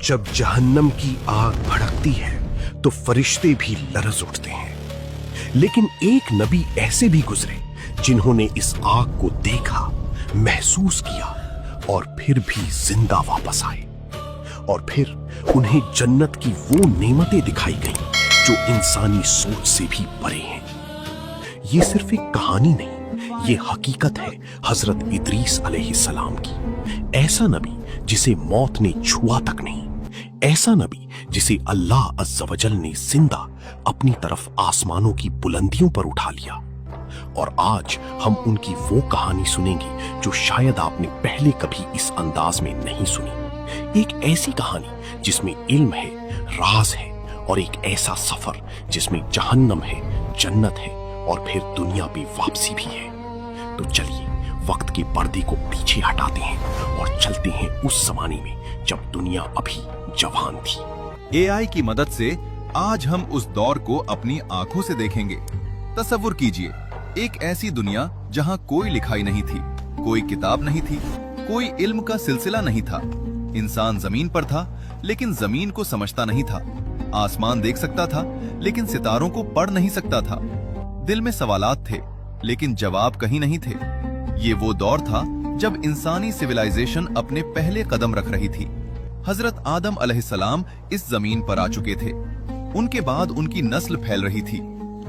जब जहन्नम की आग भड़कती है तो फरिश्ते भी लरज उठते हैं। लेकिन एक नबी ऐसे भी गुजरे जिन्होंने इस आग को देखा, महसूस किया और फिर भी जिंदा वापस आए। और फिर उन्हें जन्नत की वो नेमतें दिखाई गईं जो इंसानी सोच से भी परे हैं। ये सिर्फ एक कहानी नहीं, ये हकीकत है हजरत इदरीस अलैहिस्सलाम की। ऐसा नबी जिसे मौत ने छुआ तक नहीं, ऐसा नबी जिसे अल्लाह अज़्ज़ वजल ने जिंदा अपनी तरफ आसमानों की बुलंदियों पर उठा लिया। और आज हम उनकी वो कहानी सुनेंगे जो शायद आपने पहले कभी इस अंदाज में नहीं सुनी। एक ऐसी कहानी जिसमें इल्म है, राज है और एक ऐसा सफर जिसमें जहन्नम है, जन्नत है और फिर दुनिया पे वापसी भी है। तो चलिए वक्त के पर्दे को पीछे हटाते हैं और चलते हैं उस जमाने में जब दुनिया अभी जवान थी। एआई की मदद से आज हम उस दौर को अपनी आंखों से देखेंगे। तसव्वुर कीजिए, एक ऐसी दुनिया जहां कोई लिखाई नहीं थी, कोई किताब नहीं थी, कोई इल्म का सिलसिला नहीं था। इंसान जमीन पर था लेकिन जमीन को समझता नहीं था। आसमान देख सकता था लेकिन सितारों को पढ़ नहीं सकता था। दिल में सवालात थे लेकिन जवाब कहीं नहीं थे। ये वो दौर था जब इंसानी सिविलाइजेशन अपने पहले कदम रख रही थी। हजरत आदम अलैहिस्सलाम इस जमीन पर आ चुके थे। उनके बाद उनकी नस्ल फैल रही थी।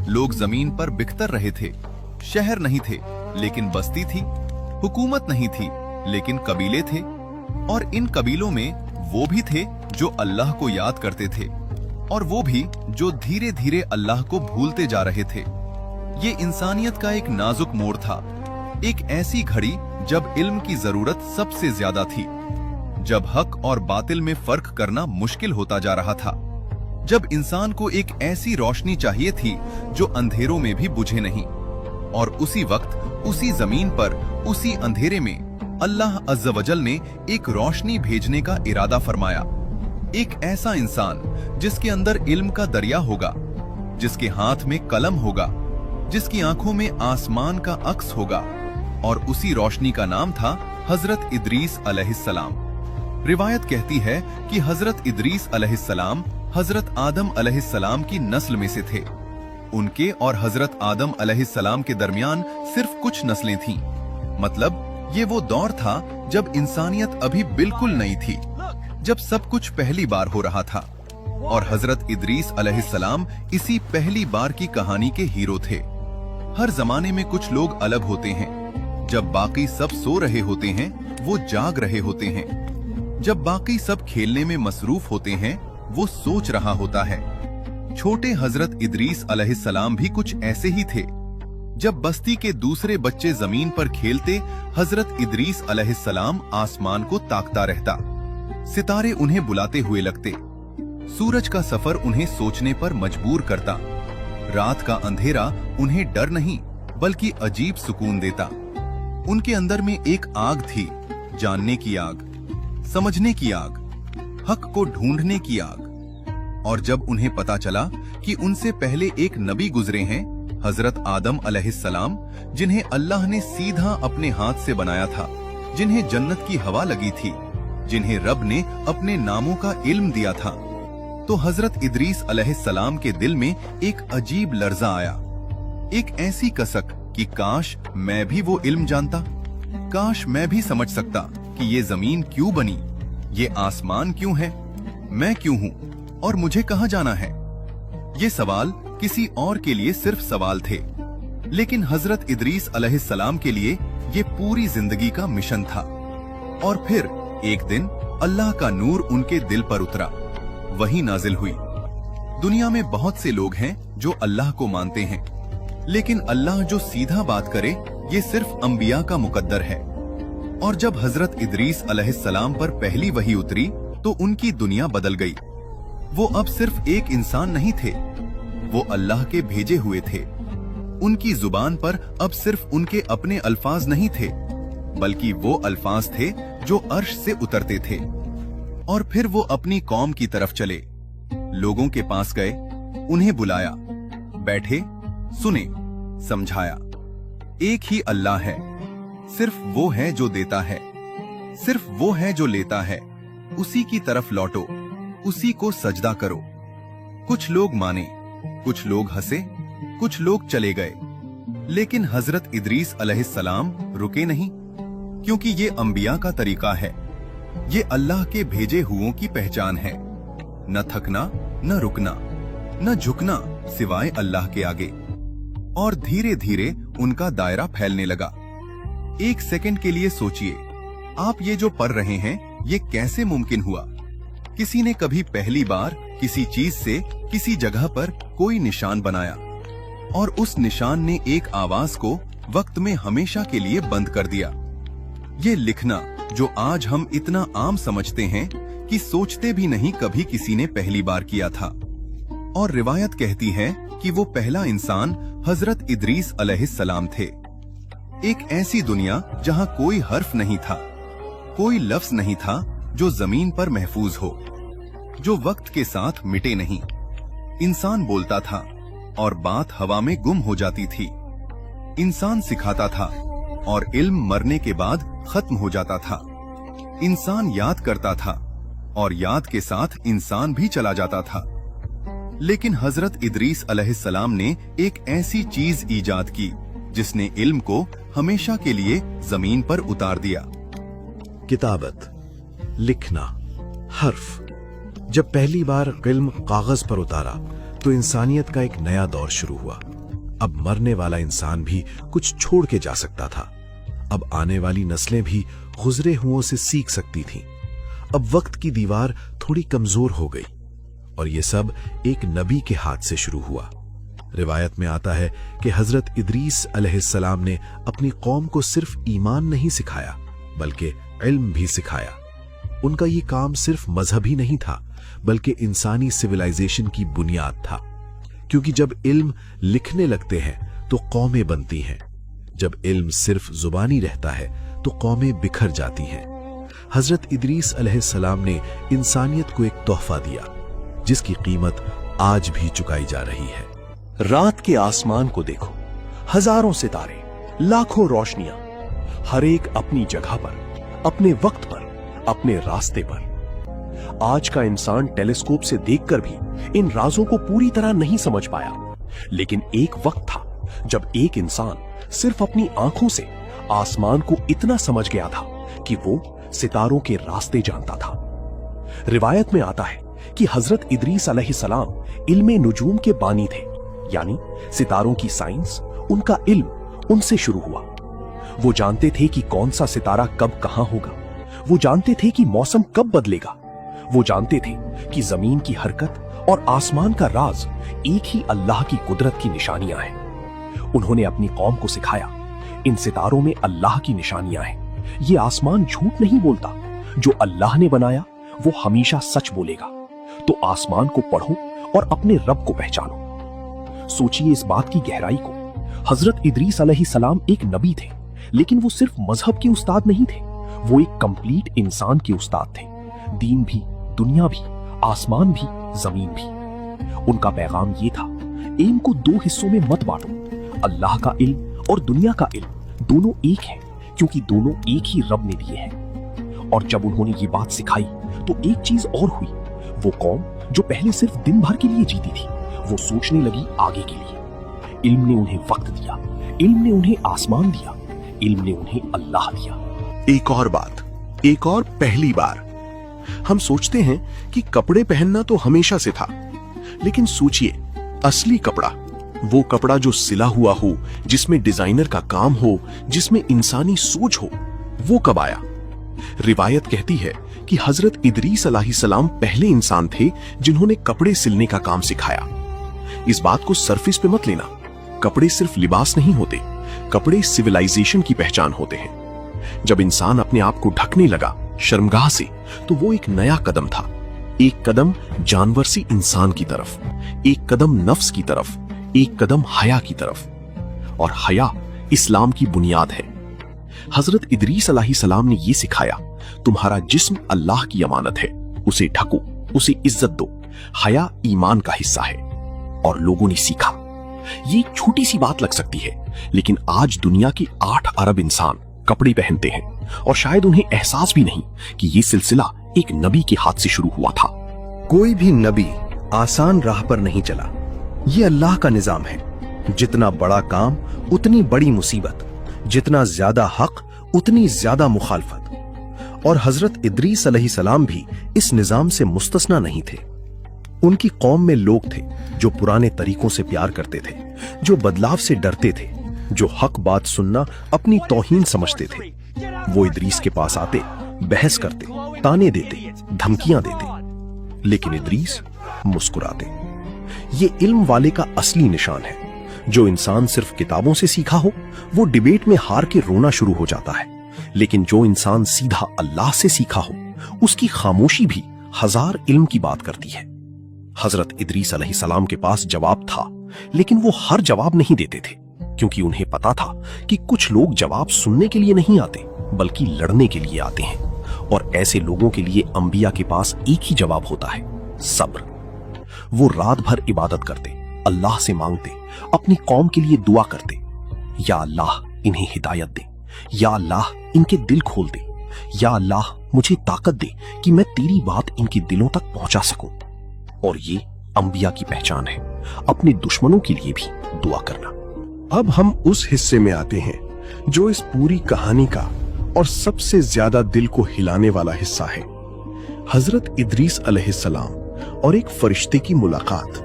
लोग जमीन पर बिखतर रहे थे। शहर नहीं थे लेकिन बस्ती थी। हुकूमत नहीं थी लेकिन कबीले थे। और इन कबीलों में वो भी थे जो अल्लाह को याद करते थे और वो भी जो धीरे धीरे अल्लाह को भूलते जा रहे थे। ये इंसानियत का एक नाजुक मोड़ था, एक ऐसी घड़ी जब इल्म की जरूरत सबसे ज्यादा थी, जब हक और बातिल में फर्क करना मुश्किल होता जा रहा था, जब इंसान को एक ऐसी रोशनी चाहिए थी जो अंधेरों में भी बुझे नहीं। और उसी वक्त, उसी जमीन पर, उसी अंधेरे में अल्लाह अज़्ज़ वजल ने एक रोशनी भेजने का इरादा फरमाया। एक ऐसा इंसान जिसके अंदर इल्म का दरिया होगा, जिसके हाथ में कलम होगा, जिसकी आंखों में आसमान का अक्स होगा। और उसी रोशनी का नाम था हजरत इदरीस अलैहिस्सलाम। रिवायत कहती है कि हजरत इदरीस अलैहिस्सलाम हजरत आदम अलैहिस्सलाम की नस्ल में से थे। उनके और हजरत आदम अलैहिस्सलाम के दरमियान सिर्फ कुछ नस्लें थीं। मतलब ये वो दौर था जब इंसानियत अभी बिल्कुल नई थी, जब सब कुछ पहली बार हो रहा था। और हजरत इदरीस अलैहिस्सलाम इसी पहली बार की कहानी के हीरो थे। हर जमाने में कुछ लोग अलग होते हैं। जब बाकी सब सो रहे होते हैं, वो जाग रहे होते हैं। जब बाकी सब खेलने में मसरूफ होते हैं, वो सोच रहा होता है। छोटे हजरत इदरीस अलैहिस्सलाम भी कुछ ऐसे ही थे। जब बस्ती के दूसरे बच्चे जमीन पर खेलते, हजरत इदरीस अलैहिस्सलाम आसमान को ताकता रहता। सितारे उन्हें बुलाते हुए लगते। सूरज का सफर उन्हें सोचने पर मजबूर करता। रात का अंधेरा उन्हें डर नहीं बल्कि अजीब सुकून देता। उनके अंदर में एक आग थी, जानने की आग, समझने की आग, हक को ढूंढने की आग। और जब उन्हें पता चला कि उनसे पहले एक नबी गुजरे हैं, हजरत आदम अलैहिस्सलाम, जिन्हें अल्लाह ने सीधा अपने हाथ से बनाया था, जिन्हें जन्नत की हवा लगी थी, जिन्हें रब ने अपने नामों का इल्म दिया था, तो हजरत इदरीस अलैहिस्सलाम के दिल में एक अजीब लर्जा आया। एक ऐसी कसक कि काश मैं भी वो इल्म जानता, काश मैं भी समझ सकता कि ये जमीन क्यों बनी, ये आसमान क्यों है, मैं क्यों हूँ और मुझे कहाँ जाना है। ये सवाल किसी और के लिए सिर्फ सवाल थे, लेकिन हजरत इदरीस अलैहिस्सलाम के लिए ये पूरी जिंदगी का मिशन था। और फिर एक दिन अल्लाह का नूर उनके दिल पर उतरा, वही नाजिल हुई। दुनिया में बहुत से लोग हैं जो अल्लाह को मानते हैं, लेकिन अल्लाह जो सीधा बात करे ये सिर्फ अंबिया का मुकद्दर है। और जब हजरत इदरीस अलैहिस्सलाम पर पहली वही उतरी तो उनकी दुनिया बदल गई। वो अब सिर्फ एक इंसान नहीं थे, वो अल्लाह के भेजे हुए थे। उनकी जुबान पर अब सिर्फ उनके अपने अल्फाज नहीं थे, बल्कि वो अल्फाज थे जो अर्श से उतरते थे। और फिर वो अपनी कौम की तरफ चले, लोगों के पास गए, उन्हें बुलाया, बैठे, सुने, समझाया। एक ही अल्लाह है, सिर्फ वो है जो देता है, सिर्फ वो है जो लेता है, उसी की तरफ लौटो। उसी को सजदा करो। कुछ लोग माने, कुछ लोग हंसे, कुछ लोग चले गए, लेकिन हजरत इदरीस अलैहिस्सलाम रुके नहीं, क्योंकि ये अंबिया का तरीका है। ये अल्लाह के भेजे हुओं की पहचान है। न थकना, न रुकना, न झुकना सिवाय अल्लाह के आगे। और धीरे धीरे उनका दायरा फैलने लगा। एक सेकंड के लिए सोचिए, आप ये जो पढ़ रहे हैं ये कैसे मुमकिन हुआ? किसी ने कभी पहली बार किसी चीज से किसी जगह पर कोई निशान बनाया और उस निशान ने एक आवाज को वक्त में हमेशा के लिए बंद कर दिया। ये लिखना जो आज हम इतना आम समझते हैं कि सोचते भी नहीं कभी किसी ने पहली बार किया था। और रिवायत कहती है कि वो पहला इंसान हजरत इदरीस अलैहिस्सलाम थे। एक ऐसी दुनिया जहां कोई हर्फ नहीं था, कोई लफ्ज नहीं था जो जमीन पर महफूज हो, जो वक्त के साथ मिटे नहीं। इंसान बोलता था और बात हवा में गुम हो जाती थी। इंसान सिखाता था और इल्म मरने के बाद खत्म हो जाता था। इंसान याद करता था और याद के साथ इंसान भी चला जाता था। लेकिन हजरत इदरीस अलैहिस्सलाम ने एक ऐसी चीज ईजाद की जिसने इल्म को हमेशा के लिए जमीन पर उतार दिया। किताबत, लिखना, हर्फ। जब पहली बार इल्म कागज पर उतारा तो इंसानियत का एक नया दौर शुरू हुआ। अब मरने वाला इंसान भी कुछ छोड़ के जा सकता था। अब आने वाली नस्लें भी गुजरे हुओं से सीख सकती थीं। अब वक्त की दीवार थोड़ी कमजोर हो गई और ये सब एक नबी के हाथ से शुरू हुआ। रिवायत में आता है कि हजरत इदरीस अलैहिस्सलाम ने अपनी कौम को सिर्फ ईमान नहीं सिखाया बल्कि इल्म भी सिखाया। उनका ये काम सिर्फ मजहबी नहीं था बल्कि इंसानी सिविलाइजेशन की बुनियाद था, क्योंकि जब इल्म लिखने लगते हैं तो कौमें बनती हैं। जब इल्म सिर्फ जुबानी रहता है तो कौमें बिखर जाती हैं। हजरत इदरीस अलैहिस्सलाम ने इंसानियत को एक तोहफा दिया जिसकी कीमत आज भी चुकाई जा रही है। रात के आसमान को देखो, हजारों सितारे, लाखों रोशनियां, हर एक अपनी जगह पर, अपने वक्त पर, अपने रास्ते पर। आज का इंसान टेलीस्कोप से देखकर भी इन राजों को पूरी तरह नहीं समझ पाया, लेकिन एक वक्त था जब एक इंसान सिर्फ अपनी आंखों से आसमान को इतना समझ गया था कि वो सितारों के रास्ते जानता था। रिवायत में आता है कि हजरत इदरीस अलैहिस्सलाम इल्मे नुजूम के बानी थे, यानी सितारों की साइंस, उनका इल्म उनसे शुरू हुआ। वो जानते थे कि कौन सा सितारा कब कहां होगा, वो जानते थे कि मौसम कब बदलेगा, वो जानते थे कि जमीन की हरकत और आसमान का राज एक ही अल्लाह की कुदरत की निशानियां हैं। उन्होंने अपनी कौम को सिखाया, इन सितारों में अल्लाह की निशानियां हैं। ये आसमान झूठ नहीं बोलता, जो अल्लाह ने बनाया वो हमेशा सच बोलेगा। तो आसमान को पढ़ो और अपने रब को पहचानो। सोचिए इस बात की गहराई को। हजरत इदरीस अलैहिस्सलाम एक नबी थे, लेकिन वो सिर्फ मजहब के उस्ताद नहीं थे, वो एक कंप्लीट इंसान के उस्ताद थे। दीन भी, दुनिया भी, आसमान भी, जमीन भी। उनका पैगाम ये था, इल्म को दो हिस्सों में मत बांटो। अल्लाह का इल्म और दुनिया का इल्म दोनों एक हैं, क्योंकि दोनों एक ही रब ने दिए हैं। और जब उन्होंने ये बात सिखाई तो एक चीज और हुई। वो कौम जो पहले सिर्फ दिन भर के लिए जीती थी, वो सोचने लगी आगे के लिए। इल्म ने उन्हें वक्त दिया, इल्म ने उन्हें आसमान दिया, इल्म ने उन्हें अल्लाह दिया। एक और बात, एक और पहली बार। हम सोचते हैं कि कपड़े पहनना तो हमेशा से था, लेकिन सोचिए, असली कपड़ा, वो कपड़ा जो सिला हुआ हो, जिसमें डिजाइनर का काम हो, जिसमें इंसानी सोच हो, वो कब आया? रिवायत कहती है कि हजरत इदरीस अलैहिस्सलाम पहले इंसान थे जिन्होंने कपड़े सिलने का काम सिखाया। इस बात को सरफेस पे मत लेना। कपड़े सिर्फ लिबास नहीं होते, कपड़े सिविलाइजेशन की पहचान होते हैं। जब इंसान अपने आप को ढकने लगा शर्मगाह से, तो वो एक नया कदम था। एक कदम जानवर से इंसान की तरफ, एक कदम नफ्स की तरफ, एक कदम हया की तरफ। और हया इस्लाम की बुनियाद है। हजरत इदरीस अलैहिस्सलाम ने यह सिखाया, तुम्हारा जिस्म अल्लाह की अमानत है, उसे ढको, उसे इज्जत दो। हया ईमान का हिस्सा है। और लोगों ने सीखा। ये छोटी सी बात लग सकती है, लेकिन आज दुनिया के 8 अरब इंसान कपड़े पहनते हैं और शायद उन्हें एहसास भी नहीं कि ये सिलसिला एक नबी के हाथ से शुरू हुआ था। कोई भी नबी आसान राह पर नहीं चला। ये अल्लाह का निजाम है। जितना बड़ा काम उतनी बड़ी मुसीबत, जितना ज्यादा हक उतनी ज्यादा मुखालफत। और हजरत इदरीस अलैहिस्सलाम भी इस निजाम से मुस्तस्ना नहीं थे। उनकी कौम में लोग थे जो पुराने तरीकों से प्यार करते थे, जो बदलाव से डरते थे, जो हक बात सुनना अपनी तौहीन समझते थे। वो इदरीस के पास आते, बहस करते, ताने देते, धमकियां देते, लेकिन इदरीस मुस्कुराते। ये इल्म वाले का असली निशान है। जो इंसान सिर्फ किताबों से सीखा हो वो डिबेट में हार के रोना शुरू हो जाता है, लेकिन जो इंसान सीधा अल्लाह से सीखा हो उसकी खामोशी भी हजार इल्म की बात करती है। हजरत इदरीस अलैहिस्सलाम के पास जवाब था, लेकिन वो हर जवाब नहीं देते थे, क्योंकि उन्हें पता था कि कुछ लोग जवाब सुनने के लिए नहीं आते बल्कि लड़ने के लिए आते हैं। और ऐसे लोगों के लिए अंबिया के पास एक ही जवाब होता है, सब्र। वो रात भर इबादत करते, अल्लाह से मांगते, अपनी कौम के लिए दुआ करते, या अल्लाह इन्हें हिदायत दे, या अल्लाह इनके दिल खोल दे, या अल्लाह मुझे ताकत दे कि मैं तेरी बात इनके दिलों तक पहुंचा सकूं। और ये अंबिया की पहचान है, अपने दुश्मनों के लिए भी दुआ करना। अब हम उस हिस्से में आते हैं जो इस पूरी कहानी का और सबसे ज्यादा दिल को हिलाने वाला हिस्सा है। हजरत इदरीस अलैहिस्सलाम और एक फरिश्ते की मुलाकात।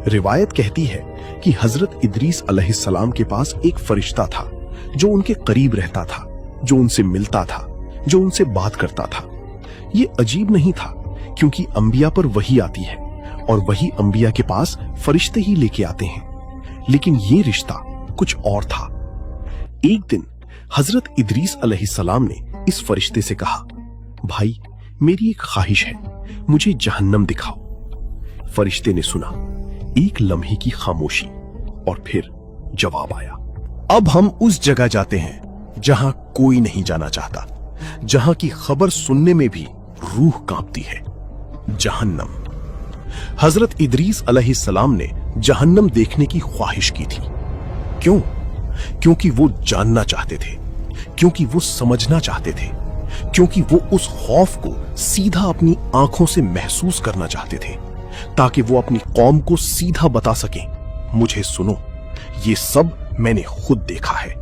रिवायत कहती है कि हजरत इदरीस अलैहिस्सलाम के पास एक फरिश्ता था जो उनके करीब रहता था, जो उनसे मिलता था, जो उनसे बात करता था। ये अजीब नहीं था, क्योंकि अंबिया पर वही आती है और वही अंबिया के पास फरिश्ते ही लेके आते हैं। लेकिन ये रिश्ता कुछ और था। एक दिन हजरत इदरीस अलैहिस्सलाम ने इस फरिश्ते से कहा, भाई मेरी एक ख्वाहिश है, मुझे जहन्नम दिखाओ। फरिश्ते ने सुना, एक लम्हे की खामोशी और फिर जवाब आया। अब हम उस जगह जाते हैं जहां कोई नहीं जाना चाहता, जहां की खबर सुनने में भी रूह कांपती है, जहन्नम। हजरत इदरीस अलैहिस्सलाम ने जहन्नम देखने की ख्वाहिश की थी। क्यों? क्योंकि वो जानना चाहते थे, क्योंकि वो समझना चाहते थे, क्योंकि वो उस खौफ को सीधा अपनी आंखों से महसूस करना चाहते थे, ताकि वो अपनी कौम को सीधा बता सकें, मुझे सुनो, ये सब मैंने खुद देखा है।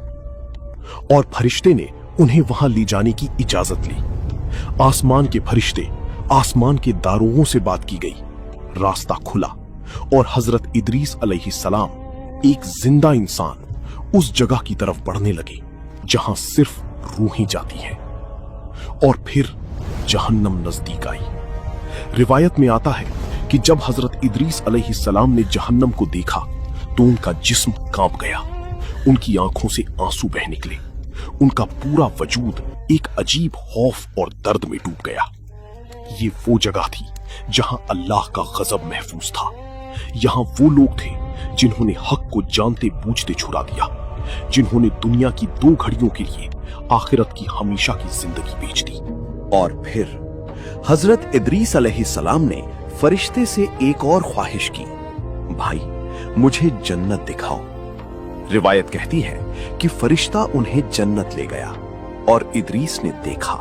और फरिश्ते ने उन्हें वहां ले जाने की इजाजत ली। आसमान के फरिश्ते, आसमान के दारोगों से बात की गई, रास्ता खुला और हजरत इदरीस अलैहिस्सलाम एक जिंदा इंसान उस जगह की तरफ बढ़ने लगे जहां सिर्फ रूहें जाती हैं। और फिर जहन्नम नजदीक आई। रिवायत में आता है कि जब हजरत इदरीस अलैहिस्सलाम ने जहन्नम को देखा तो उनका जिस्म कांप गया, उनकी आंखों से आंसू बह निकले, उनका पूरा वजूद एक अजीब खौफ और दर्द में डूब गया। ये वो जगह थी जहां अल्लाह का गजब महफूज था। यहां वो लोग थे जिन्होंने हक को जानते बूझते छुड़ा दिया, जिन्होंने दुनिया की 2 घड़ियों के लिए आखिरत की हमेशा की जिंदगी बेच दी। और फिर हजरत इदरीस अलैहिस्सलाम ने फरिश्ते से एक और ख्वाहिश की, भाई मुझे जन्नत दिखाओ। रिवायत कहती है कि फरिश्ता उन्हें जन्नत ले गया और इदरीस ने देखा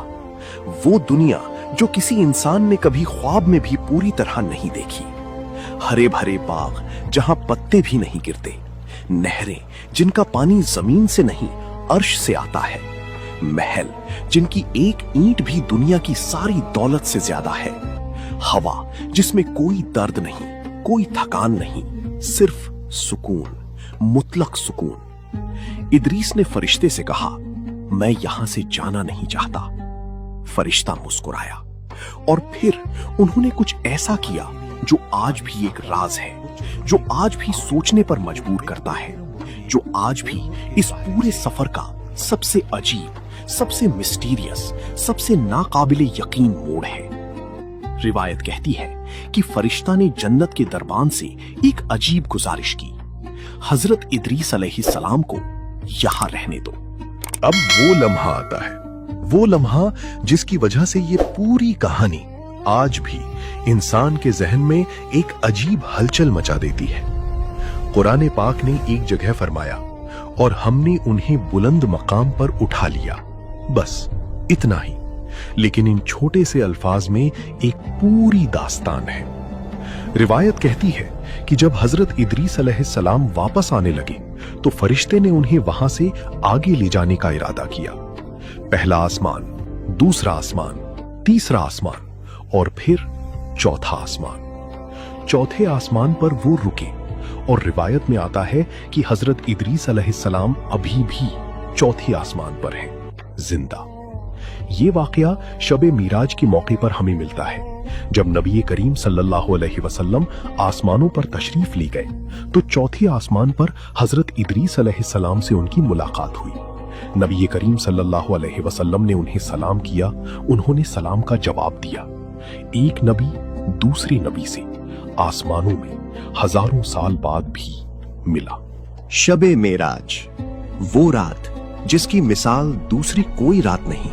वो दुनिया जो किसी इंसान ने कभी ख्वाब में भी पूरी तरह नहीं देखी। हरे भरे बाग जहां पत्ते भी नहीं गिरते, नहरें जिनका पानी जमीन से नहीं अर्श से आता है, महल जिनकी एक ईंट भी दुनिया की सारी दौलत से ज्यादा है, हवा जिसमें कोई दर्द नहीं, कोई थकान नहीं, सिर्फ सुकून, मुतलक सुकून। इदरीस ने फरिश्ते से कहा, मैं यहां से जाना नहीं चाहता। फरिश्ता मुस्कुराया और फिर उन्होंने कुछ ऐसा किया जो आज भी एक राज है, जो आज भी सोचने पर मजबूर करता है, जो आज भी इस पूरे सफर का सबसे अजीब, सबसे मिस्टीरियस, सबसे नाकाबिले यकीन मोड़ है। रिवायत कहती है कि फरिश्ता ने जन्नत के दरबान से एक अजीब गुजारिश की, हजरत इदरीस अलैहिस्सलाम को यहां रहने दो। अब वो लम्हा आता है, वो लम्हा जिसकी वजह से ये पूरी कहानी आज भी इंसान के जहन में एक अजीब हलचल मचा देती है। कुरान पाक ने एक जगह फरमाया, और हमने उन्हें बुलंद मकाम पर उठा लिया, बस इतना ही। लेकिन इन छोटे से अल्फाज में एक पूरी दास्तान है। रिवायत कहती है कि जब हजरत इदरीस अलैहिस्सलाम वापस आने लगे तो फरिश्ते ने उन्हें वहां से आगे ले जाने का इरादा किया। पहला आसमान, दूसरा आसमान, तीसरा आसमान और फिर चौथा आसमान। चौथे आसमान पर वो रुके और रिवायत में आता है कि हजरत इदरीस अलैहिस्सलाम अभी भी चौथे आसमान पर हैं, जिंदा। ये वाकया शबे मिराज के मौके पर हमें मिलता है। जब नबी करीम सल्लल्लाहु अलैहि वसल्लम आसमानों पर तशरीफ ले गए तो चौथे आसमान पर हजरत इदरीस अलैहिस्सलाम से उनकी मुलाकात हुई। नबी करीम सल्लल्लाहु अलैहि वसल्लम ने उन्हें सलाम किया, उन्होंने सलाम का जवाब दिया। एक नबी दूसरे नबी से आसमानों में हजारों साल बाद भी मिला। शबे मेराज, वो रात जिसकी मिसाल दूसरी कोई रात नहीं।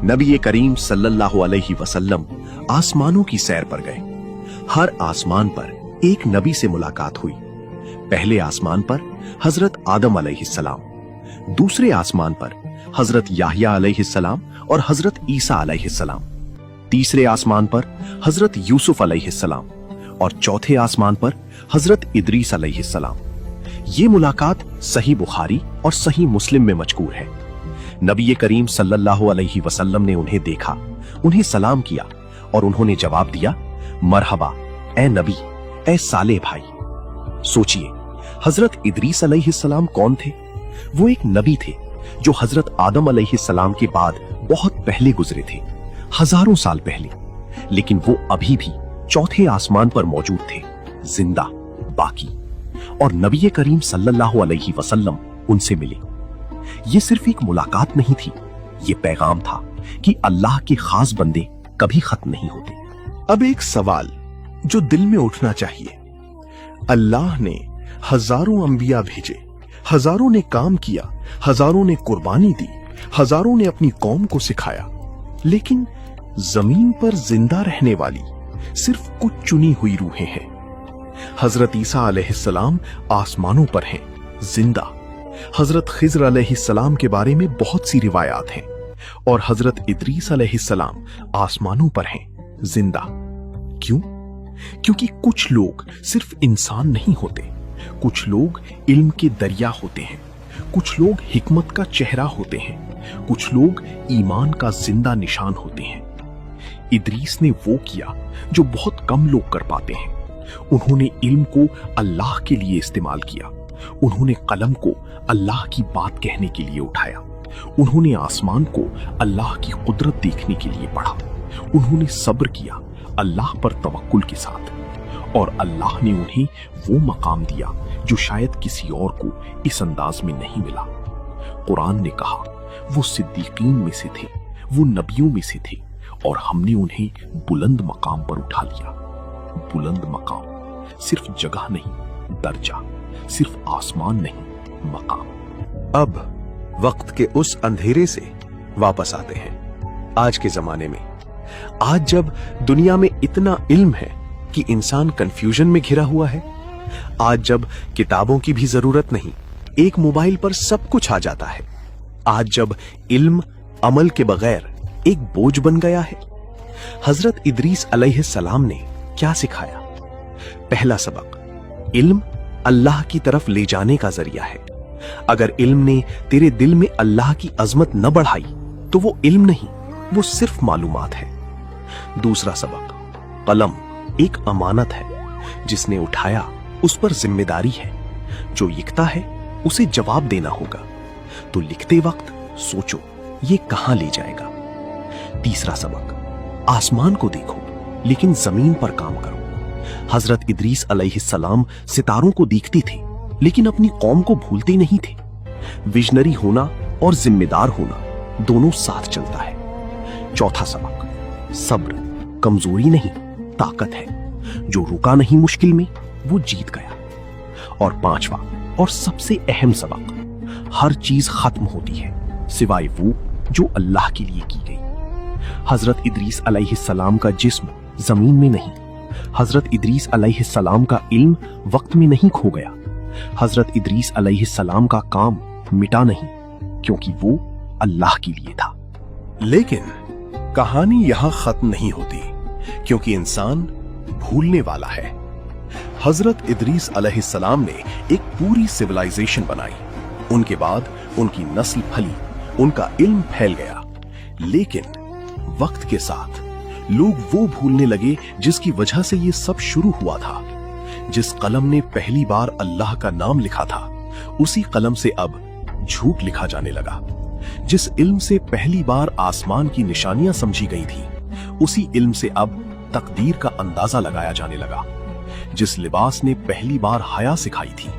नबी करीम सल्लल्लाहु अलैहि वसल्लम आसमानों की सैर पर गए। हर आसमान पर एक नबी से मुलाकात हुई। पहले आसमान पर हजरत आदम अलैहिस्सलाम, दूसरे आसमान पर हजरत याहिया अलैहिस्सलाम और हजरत ईसा अलैहिस्सलाम, तीसरे आसमान पर हजरत यूसुफ अलैहिस्सलाम और चौथे आसमान पर हजरत इदरीस अलैहिस्सलाम। ये मुलाकात सही बुखारी और सही मुस्लिम में मज़कूर है। नबी करीम सल्लल्लाहु अलैहि वसल्लम ने उन्हें देखा, उन्हें सलाम किया और उन्होंने जवाब दिया, मरहबा ए नबी, ए साले भाई। सोचिए, हजरत इदरीस अलैहिस्सलाम कौन थे? वो एक नबी थे जो हजरत आदम अलैहिस्सलाम के बाद बहुत पहले गुजरे थे, हजारों साल पहले। लेकिन वो अभी भी चौथे आसमान पर मौजूद थे, जिंदा, बाकी। और नबी करीम सल्लल्लाहु अलैहि वसल्लम उनसे मिले। ये सिर्फ एक मुलाकात नहीं थी, ये पैगाम था कि अल्लाह के खास बंदे कभी खत्म नहीं होते। अब एक सवाल जो दिल में उठना चाहिए, अल्लाह ने हजारों अंबिया भेजे, हजारों ने काम किया, हजारों ने कुर्बानी दी, हजारों ने अपनी कौम को सिखाया, लेकिन जमीन पर जिंदा रहने वाली सिर्फ कुछ चुनी हुई रूहें हैं। हजरत ईसा अलैहिस्सलाम आसमानों पर हैं, जिंदा। हजरत खिज्र अलैहिस्सलाम के बारे में बहुत सी रिवायात हैं और हजरत इदरीस अलैहिस्सलाम आसमानों पर हैं, जिंदा। क्यों? क्योंकि कुछ लोग सिर्फ इंसान नहीं होते, कुछ लोग इल्म के दरिया होते हैं, कुछ लोग हिकमत का चेहरा होते हैं, कुछ लोग ईमान का जिंदा निशान होते हैं। इदरीस ने वो किया जो बहुत कम लोग कर पाते हैं। उन्होंने इल्म को अल्लाह के लिए इस्तेमाल किया, उन्होंने कलम को अल्लाह की बात कहने के लिए उठाया, उन्होंने आसमान को अल्लाह की कुदरत देखने के लिए पढ़ा, उन्होंने सब्र किया अल्लाह पर तवक्कुल के साथ, और अल्लाह ने उन्हें वो मकाम दिया जो शायद किसी और को इस अंदाज में नहीं मिला। कुरान ने कहा वो सिद्दीकीन में से थे, वो नबियों में से थे, और हमने उन्हें बुलंद मकाम पर उठा लिया। बुलंद मकाम सिर्फ जगह नहीं, दर्जा, सिर्फ आसमान नहीं, मकाम। अब वक्त के उस अंधेरे से वापस आते हैं आज के जमाने में। आज जब दुनिया में इतना इल्म है कि इंसान कंफ्यूजन में घिरा हुआ है, आज जब किताबों की भी जरूरत नहीं, एक मोबाइल पर सब कुछ आ जाता है, आज जब इल्म अमल के बगैर एक बोझ बन गया है, हजरत इदरीस अलैहिस्सलाम ने क्या सिखाया? पहला सबक, इल्म अल्लाह की तरफ ले जाने का जरिया है। अगर इल्म ने तेरे दिल में अल्लाह की अजमत न बढ़ाई तो वो इल्म नहीं, वो सिर्फ मालूमात है। दूसरा सबक, कलम एक अमानत है, जिसने उठाया उस पर जिम्मेदारी है, जो लिखता है उसे जवाब देना होगा। तो लिखते वक्त सोचो ये कहां ले जाएगा। तीसरा सबक, आसमान को देखो लेकिन जमीन पर काम करो। हजरत इदरीस अलैहिस्सलाम सितारों को देखते थे लेकिन अपनी कौम को भूलते नहीं थे। विजनरी होना और जिम्मेदार होना दोनों साथ चलता है। चौथा सबक, सब्र कमजोरी नहीं, ताकत है। जो रुका नहीं मुश्किल में वो जीत गया। और पांचवा और सबसे अहम सबक, हर चीज खत्म होती है सिवाय वो जो अल्लाह के लिए की गई। हजरत इदरीस अलैहिस्सलाम का जिस्म जमीन में नहीं, हजरत इदरीस अलैहिस्सलाम का इल्म वक्त में नहीं खो गया, हजरत इदरीस अलैहिस्सलाम का काम मिटा नहीं, क्योंकि वो अल्लाह के लिए था। लेकिन कहानी यहां खत्म नहीं होती, क्योंकि इंसान भूलने वाला है। हजरत इदरीस अलैहिस्सलाम ने एक पूरी सिविलाइजेशन बनाई। उनके बाद उनकी नस्ल फली, उनका इल्म फैल गया। लेकिन वक्त के साथ लोग वो भूलने लगे जिसकी वजह से ये सब शुरू हुआ था। जिस कलम ने पहली बार अल्लाह का नाम लिखा था, उसी कलम से अब झूठ लिखा जाने लगा। जिस इल्म से पहली बार आसमान की निशानियां समझी गई थी, उसी इल्म से अब तकदीर का अंदाजा लगाया जाने लगा। जिस लिबास ने पहली बार हया सिखाई थी,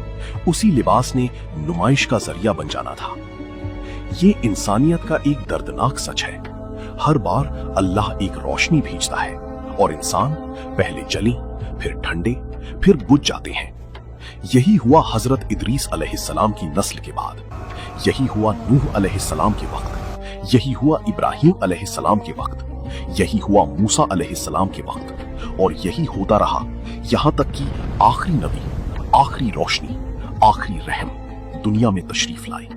उसी लिबास ने नुमाइश का जरिया बन जाना था। ये इंसानियत का एक दर्दनाक सच है। हर बार अल्लाह एक रोशनी भेजता है और इंसान पहले जले, फिर ठंडे, फिर बुझ जाते हैं। यही हुआ हजरत इदरीस अलैहिस्सलाम की नस्ल के बाद, यही हुआ नूह अलैहिस्सलाम के वक्त, यही हुआ इब्राहिम अलैहिस्सलाम के वक्त, यही हुआ मूसा अलैहिस्सलाम के वक्त, और यही होता रहा यहां तक कि आखिरी नबी, आखिरी रोशनी, आखिरी रहम दुनिया में तशरीफ लाए,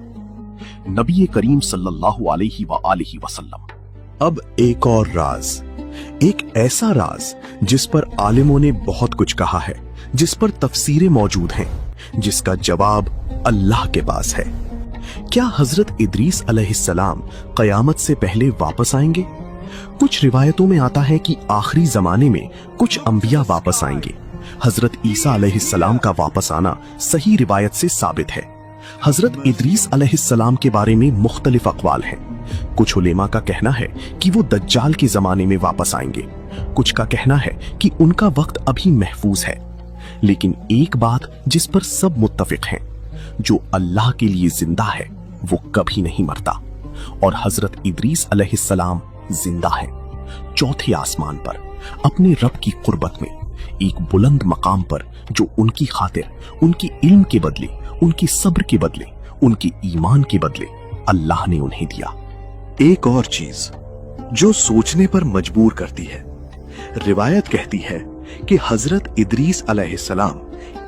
नबी करीम सल्लल्लाहु अलैहि वसल्लम। अब एक और राज, एक ऐसा राज जिस पर आलिमों ने बहुत कुछ कहा है, जिस पर तफसीरें मौजूद हैं, जिसका जवाब अल्लाह के पास है। क्या हजरत इदरीस अलैहिस्सलाम कयामत से पहले वापस आएंगे? कुछ रिवायतों में आता है कि आखिरी जमाने में कुछ अंबिया वापस आएंगे। हजरत ईसा अलैहिस्सलाम का वापस आना सही रिवायत से साबित है। हजरत इदरीस अलैहिस्सलाम के बारे में मुख्तलिफ अक़वाल हैं। कुछ उलेमा का कहना है कि वो दज्जाल के जमाने में वापस आएंगे, कुछ का कहना है कि उनका वक्त अभी महफूज है। लेकिन एक बात जिस पर सब मुत्तफिक हैं, जो अल्लाह के लिए जिंदा है वो कभी नहीं मरता, और हजरत इदरीस अलैहिस्सलाम जिंदा है, चौथे आसमान पर अपने रब की कुर्बत में, एक बुलंद मकाम पर, जो उनकी खातिर, उनकी इल्म के बदले, उनकी सब्र के बदले, उनकी ईमान के बदले अल्लाह ने उन्हें दिया। एक और चीज जो सोचने पर मजबूर करती है, रिवायत कहती है कि हजरत इदरीस अलैहिस्सलाम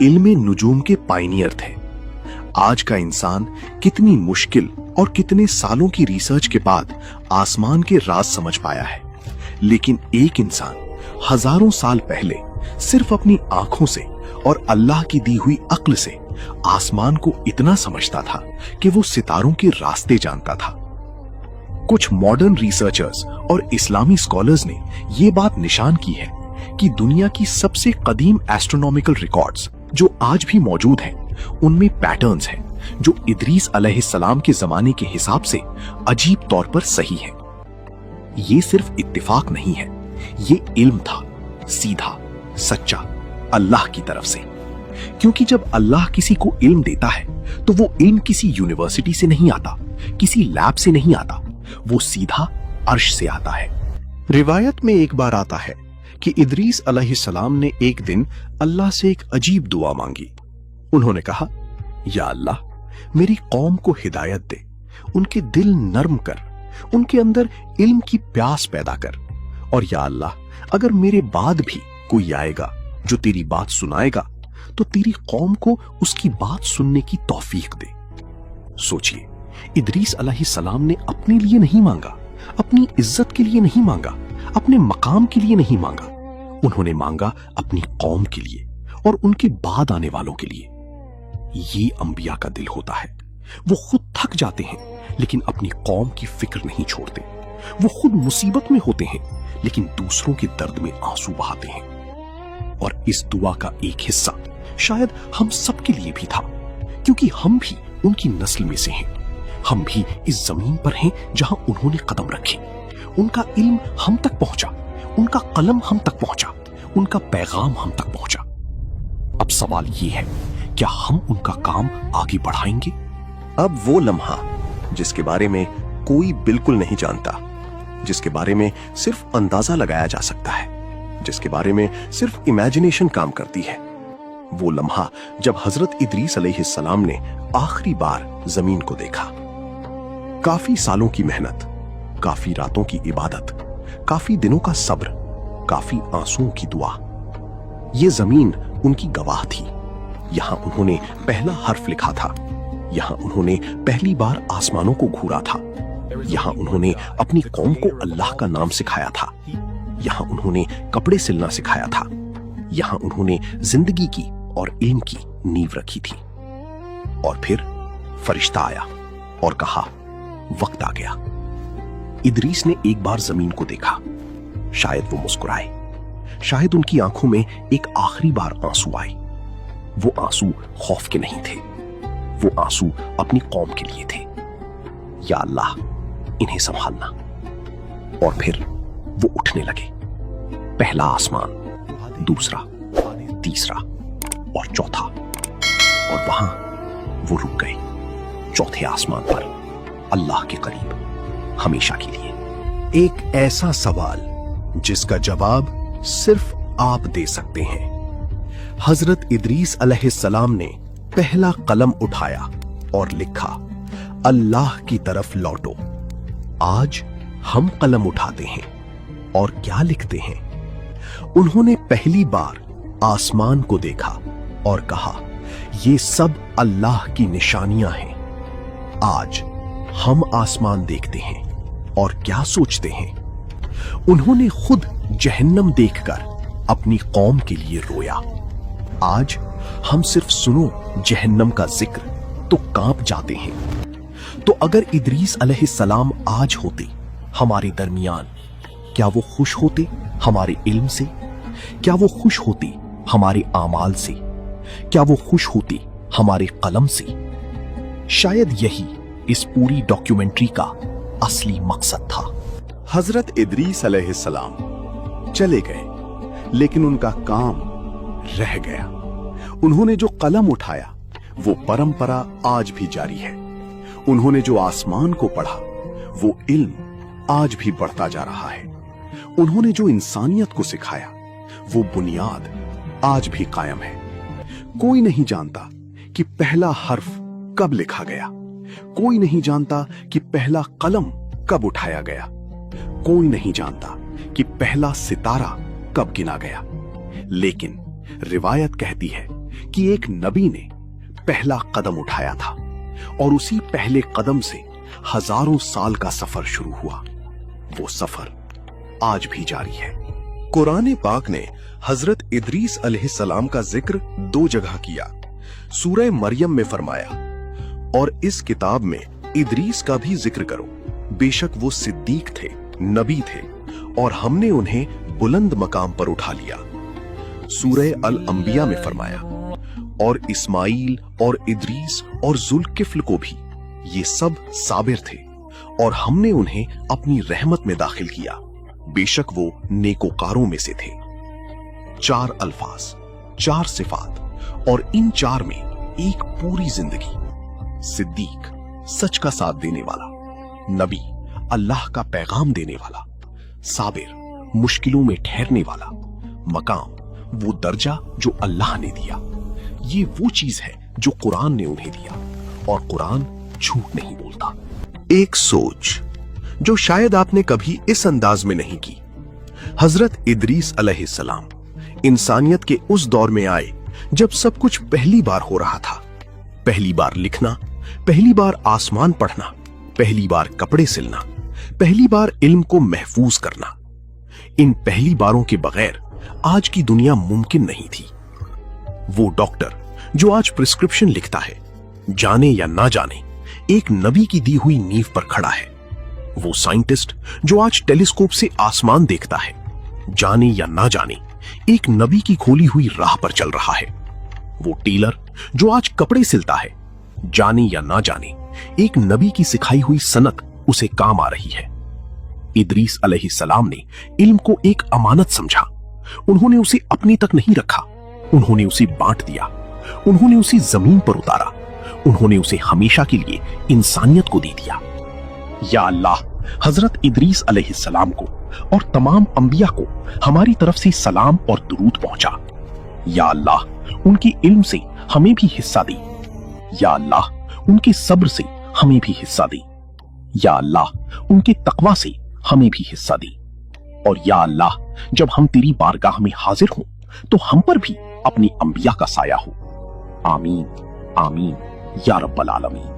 इल्मे नुजूम के पायनियर थे। आज का इंसान कितनी मुश्किल और कितने सालों की रिसर्च के बाद आसमान के राज समझ पाया है, लेकिन एक इंसान हजारों साल पहले सिर्फ अपनी आंखों से और अल्लाह की दी हुई अक्ल से आसमान को इतना समझता था कि वो सितारों के रास्ते जानता था। कुछ मॉडर्न रिसर्चर्स और इस्लामी स्कॉलर्स ने ये बात निशान की है कि दुनिया की सबसे कदीम एस्ट्रोनॉमिकल रिकॉर्ड्स जो आज भी मौजूद हैं, उनमें पैटर्न्स हैं जो इदरीस अलैहिस्सलाम के जमाने के हिसाब से अजीब तौर पर सही है। ये सिर्फ इत्तिफाक नहीं है, ये इल्म था, सीधा, सच्चा, अल्लाह की तरफ से। क्योंकि जब अल्लाह किसी को इल्म देता है तो वो इल्म किसी यूनिवर्सिटी से नहीं आता, किसी लैब से नहीं आता, वो सीधा अर्श से आता है। रिवायत में एक बार आता है कि इदरीस अलैहिस्सलाम ने एक दिन अल्लाह से एक अजीब दुआ मांगी। उन्होंने कहा, या अल्लाह, मेरी कौम को हिदायत दे, उनके दिल नर्म कर, उनके अंदर इल्म की प्यास पैदा कर, और या अल्लाह, अगर मेरे बाद भी कोई आएगा जो तेरी बात सुनाएगा तो तेरी कौम को उसकी बात सुनने की तौफीक दे। सोचिए, इदरीस अलैहिस्सलाम ने अपने लिए नहीं मांगा, अपनी इज्जत के लिए नहीं मांगा, अपने मकाम के लिए नहीं मांगा, उन्होंने मांगा अपनी कौम के लिए और उनके बाद आने वालों के लिए। ये अंबिया का दिल होता है। वो खुद थक जाते हैं लेकिन अपनी कौम की फिक्र नहीं छोड़ते। वो खुद मुसीबत में होते हैं लेकिन दूसरों के दर्द में आंसू बहाते हैं। और इस दुआ का एक हिस्सा शायद हम सब के लिए भी था, क्योंकि हम भी उनकी नस्ल में से हैं। हम भी इस जमीन पर हैं जहां उन्होंने कदम रखे। उनका इल्म हम तक पहुंचा, उनका कलम हम तक पहुंचा, उनका पैगाम हम तक पहुंचा। अब सवाल ये है, क्या हम उनका काम आगे बढ़ाएंगे? अब वो लम्हा जिसके बारे में कोई बिल्कुल नहीं जानता, जिसके बारे में सिर्फ अंदाजा लगाया जा सकता है, जिसके बारे में सिर्फ इमेजिनेशन काम करती है, वो लम्हा जब हजरत इदरीस अलैहिस्सलाम ने आखिरी बार जमीन को देखा। काफी सालों की मेहनत, काफी रातों की इबादत, काफी दिनों का सब्र, काफी आंसुओं की दुआ, ये जमीन उनकी गवाह थी। यहां उन्होंने पहला हर्फ लिखा था, यहां उन्होंने पहली बार आसमानों को घूरा था, यहाँ उन्होंने अपनी कौम को अल्लाह का नाम सिखाया था, यहाँ उन्होंने कपड़े सिलना सिखाया था, यहाँ उन्होंने जिंदगी की और इल्म की नींव रखी थी। और फिर फरिश्ता आया और कहा, वक्त आ गया। इदरीस ने एक बार जमीन को देखा, शायद वो मुस्कुराए, शायद उनकी आंखों में एक आखिरी बार आंसू आए। वो आंसू खौफ के नहीं थे, वो आंसू अपनी कौम के लिए थे। या अल्लाह, इन्हें संभालना। और फिर वो उठने लगे। पहला आसमान, दूसरा, तीसरा और चौथा, और वहां वो रुक गए, चौथे आसमान पर, अल्लाह के करीब, हमेशा के लिए। एक ऐसा सवाल जिसका जवाब सिर्फ आप दे सकते हैं। हजरत इदरीस अलैहिस्सलाम ने पहला कलम उठाया और लिखा, अल्लाह की तरफ लौटो। आज हम कलम उठाते हैं और क्या लिखते हैं? उन्होंने पहली बार आसमान को देखा और कहा, ये सब अल्लाह की निशानियां हैं। आज हम आसमान देखते हैं और क्या सोचते हैं? उन्होंने खुद जहन्नम देखकर अपनी कौम के लिए रोया। आज हम सिर्फ सुनो जहन्नम का जिक्र तो कांप जाते हैं। तो अगर इदरीस अलैहिस्सलाम आज होते हमारे दरमियान, क्या वो खुश होते हमारे इल्म से? क्या वो खुश होती हमारे आमाल से? क्या वो खुश होती हमारे कलम से? शायद यही इस पूरी डॉक्यूमेंट्री का असली मकसद था। हजरत इदरीस अलैहिस्सलाम चले गए, लेकिन उनका काम रह गया। उन्होंने जो कलम उठाया वो परंपरा आज भी जारी है। उन्होंने जो आसमान को पढ़ा वो इल्म आज भी बढ़ता जा रहा है। उन्होंने जो इंसानियत को सिखाया वो बुनियाद आज भी कायम है। कोई नहीं जानता कि पहला हर्फ कब लिखा गया, कोई नहीं जानता कि पहला कलम कब उठाया गया, कोई नहीं जानता कि पहला सितारा कब गिना गया। लेकिन रिवायत कहती है कि एक नबी ने पहला कदम उठाया था और उसी पहले कदम से हजारों साल का सफर शुरू हुआ। वो सफर आज भी जारी है। कुरान पाक ने हजरत इदरीस अलैहिस्सलाम का जिक्र 2 जगह किया। सूरह मरियम में फरमाया, और इस किताब में इदरीस का भी जिक्र करो, बेशक वो सिद्दीक थे, नबी थे, और हमने उन्हें बुलंद मकाम पर उठा लिया। सूरह अल अंबिया में फरमाया, और इस्माइल और इदरीस और जुल्किफ्ल को भी, ये सब साबिर थे और हमने उन्हें अपनी रहमत में दाखिल किया, बेशक वो नेकोकारों में से थे। 4 अल्फाज, 4 सिफात और इन 4 में एक पूरी जिंदगी। सिद्दीक, सच का साथ देने वाला, नबी, अल्लाह का पैगाम देने वाला, साबिर, मुश्किलों में ठहरने वाला, मकाम, वो दर्जा जो अल्लाह ने दिया। ये वो चीज है जो कुरान ने उन्हें दिया, और कुरान झूठ नहीं बोलता। एक सोच जो शायद आपने कभी इस अंदाज में नहीं की। हजरत इदरीस अलैहिस्सलाम इंसानियत के उस दौर में आए जब सब कुछ पहली बार हो रहा था। पहली बार लिखना, पहली बार आसमान पढ़ना, पहली बार कपड़े सिलना, पहली बार इल्म को महफूज करना। इन पहली बारों के बगैर आज की दुनिया मुमकिन नहीं थी। वो डॉक्टर जो आज प्रिस्क्रिप्शन लिखता है, जाने या ना जाने एक नबी की दी हुई नींव पर खड़ा है। वो साइंटिस्ट जो आज टेलीस्कोप से आसमान देखता है, जाने या ना जाने एक नबी की खोली हुई राह पर चल रहा है। वो टेलर जो आज कपड़े सिलता है, जाने या ना जाने एक नबी की सिखाई हुई सनत उसे काम आ रही है। इदरीस अलैहिस्सलाम ने इल्म को एक अमानत समझा। उन्होंने उसे अपने तक नहीं रखा, उन्होंने उसे बांट दिया, उन्होंने उसे जमीन पर उतारा, उन्होंने उसे हमेशा के लिए इंसानियत को दे दिया। या अल्लाह, हजरत इदरीस अलैहिस्सलाम को और तमाम अंबिया को हमारी तरफ से सलाम और दुरूद पहुंचा। या अल्लाह, उनकी इल्म से हमें भी हिस्सा दे। या अल्लाह, उनके सब्र से हमें भी हिस्सा दे। या अल्लाह, उनके तकवा से हमें भी हिस्सा दे। और या अल्लाह, जब हम तेरी बारगाह में हाजिर हों तो हम पर भी अपनी अंबिया का साया हो। आमीन आमीन या रब्बल आलमीन।